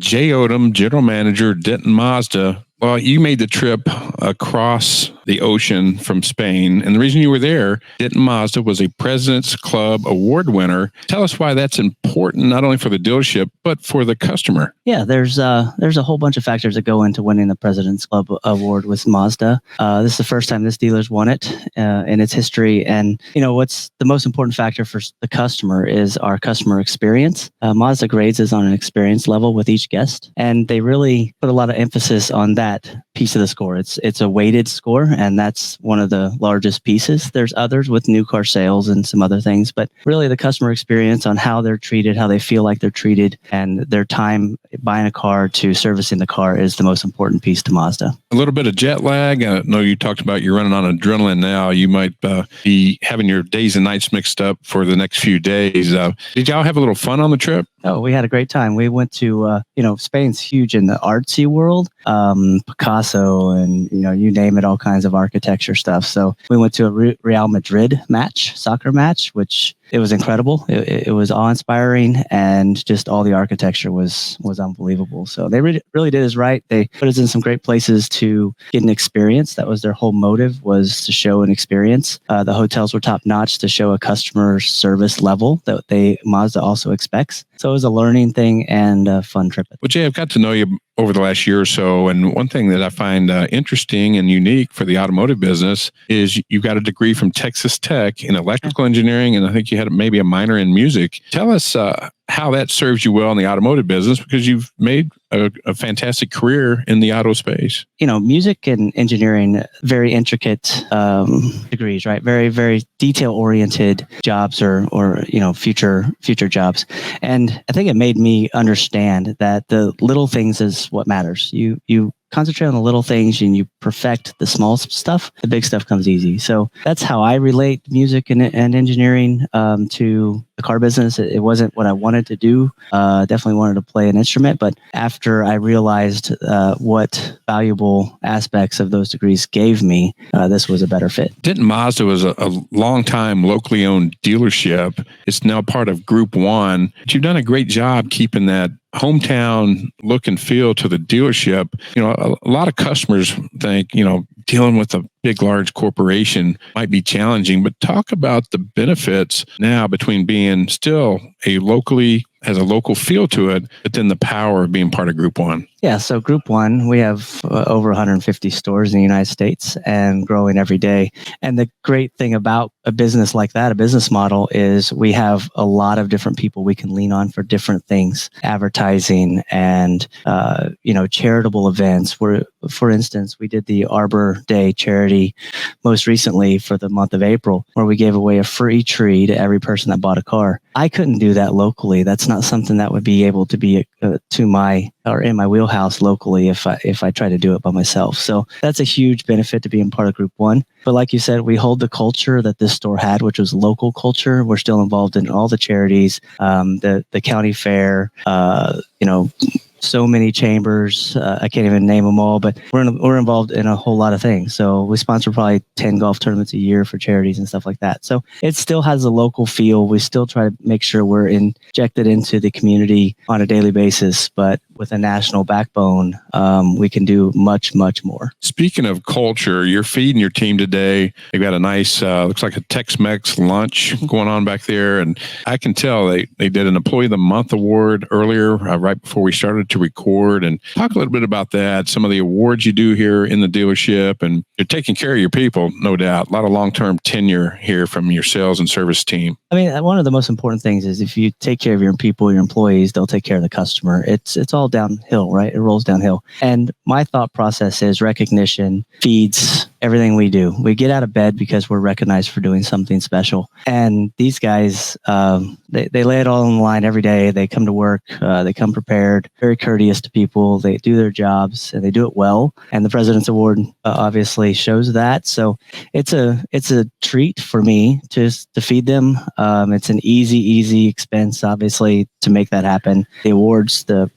Jay Odom, General Manager, Denton Mazda. Well, you made the trip across the ocean from Spain. And the reason you were there, Denton Mazda was a President's Club award winner. Tell us why that's important, not only for the dealership, but for the customer. Yeah, there's a whole bunch of factors that go into winning the President's Club award with Mazda. This is the first time this dealer's won it in its history. And, what's the most important factor for the customer is our customer experience. Mazda grades is on an experience level with each guest. And they really put a lot of emphasis on that piece of the score. It's a weighted score, and that's one of the largest pieces. There's others with new car sales and some other things, but really the customer experience on how they're treated, how they feel like they're treated, and their time buying a car to servicing the car is the most important piece to Mazda. A little bit of jet lag. I know you talked about you're running on adrenaline now. You might be having your days and nights mixed up for the next few days. Did y'all have a little fun on the trip? Oh, we had a great time. We went to, Spain's huge in the artsy world, Picasso and, you name it, all kinds of architecture stuff. So we went to a Real Madrid soccer match, which it was incredible. It was awe-inspiring, and just all the architecture was unbelievable. So they really did us right. They put us in some great places to get an experience. That was their whole motive, was to show an experience. The hotels were top-notch to show a customer service level that Mazda also expects. So it was a learning thing and a fun trip. Well, Jay, I've got to know you over the last year or so, and one thing that I find interesting and unique for the automotive business is you got a degree from Texas Tech in electrical engineering, and I think you had maybe a minor in music. Tell us how that serves you well in the automotive business, because you've made a fantastic career in the auto space. Music and engineering, very intricate degrees, right? Very, very detail-oriented jobs or future jobs. And I think it made me understand that the little things is what matters. You concentrate on the little things and you perfect the small stuff, the big stuff comes easy. So that's how I relate music and engineering to the car business. It wasn't what I wanted to do. Definitely wanted to play an instrument, but after I realized what valuable aspects of those degrees gave me, this was a better fit. Denton Mazda was a long-time locally owned dealership. It's now part of Group 1. But you've done a great job keeping that hometown look and feel to the dealership. A lot of customers think, dealing with a big, large corporation might be challenging, but talk about the benefits now between being still has a local feel to it, but then the power of being part of Group 1. Yeah, so Group 1, we have over 150 stores in the United States and growing every day. And the great thing about a business like that, a business model, is we have a lot of different people we can lean on for different things, advertising and, charitable events. For instance, we did the Arbor Day charity most recently for the month of April, where we gave away a free tree to every person that bought a car. I couldn't do that locally. That's not something that would be able to be in my wheelhouse locally if I try to do it by myself. So that's a huge benefit to being part of Group 1. But like you said, we hold the culture that this store had, which was local culture. We're still involved in all the charities, the county fair, so many chambers. I can't even name them all, but we're involved in a whole lot of things. So we sponsor probably 10 golf tournaments a year for charities and stuff like that. So it still has a local feel. We still try to make sure we're injected into the community on a daily basis, but with a national backbone, we can do much, much more. Speaking of culture, you're feeding your team today. They've got a nice, looks like a Tex-Mex lunch going on back there. And I can tell they did an Employee of the Month award earlier, right before we started to record. And talk a little bit about that, some of the awards you do here in the dealership. And you're taking care of your people, no doubt. A lot of long-term tenure here from your sales and service team. I mean, one of the most important things is if you take care of your people, your employees, they'll take care of the customer. It's all downhill, right? It rolls downhill. And my thought process is recognition feeds everything we do. We get out of bed because we're recognized for doing something special. And these guys, they lay it all on the line every day. They come to work. They come prepared, very courteous to people. They do their jobs and they do it well. And the President's Award obviously shows that. So it's a treat for me to feed them. It's an easy expense, obviously, to make that happen. The awards, the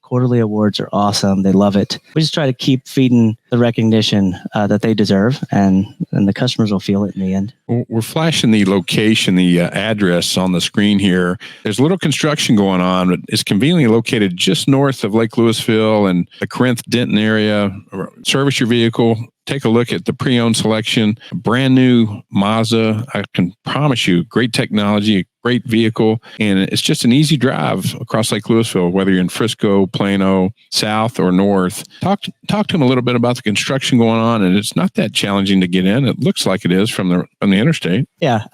quarterly awards are awesome. They love it. We just try to keep feeding the recognition that they deserve. deserve, and the customers will feel it in the end. We're flashing the location, the address on the screen here. There's a little construction going on, but it's conveniently located just north of Lake Louisville and the Corinth Denton area. Service your vehicle. Take a look at the pre-owned selection, brand new Mazda. I can promise you, great technology, a great vehicle, and it's just an easy drive across Lake Louisville, whether you're in Frisco, Plano, south or north. Talk to them a little bit about the construction going on, and it's not that challenging to get in. It looks like it is from the interstate. Yeah,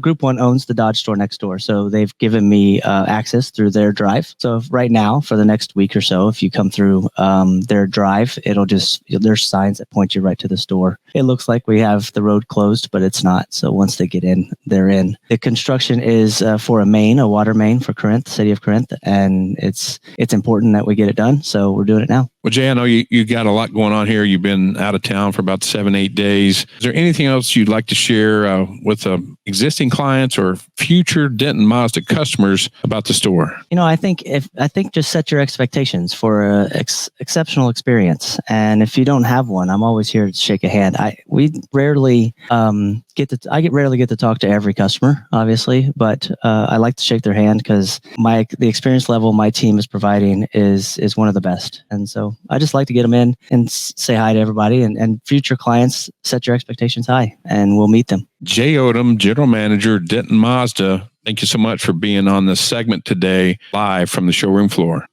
Group 1 owns the Dodge store next door, so they've given me access through their drive. So right now, for the next week or so, if you come through their drive, there's signs that point you right to the store. It looks like we have the road closed, but it's not. So once they get in, they're in. The construction is for a water main for Corinth, city of Corinth, and it's important that we get it done. So we're doing it now. Well, Jay, I know you got a lot going on here. You've been out of town for about 7-8 days. Is there anything else you'd like to share with existing clients or future Denton Mazda customers about the store? I think just set your expectations for an exceptional experience. And if you don't have one, I'm always here to shake a hand. I rarely get to talk to every customer, obviously, but I like to shake their hand because the experience level my team is providing is one of the best. And so I just like to get them in and say hi to everybody, and future clients, set your expectations high and we'll meet them. Jay Odom, General Manager, Denton Mazda. Thank you so much for being on this segment today, live from the showroom floor.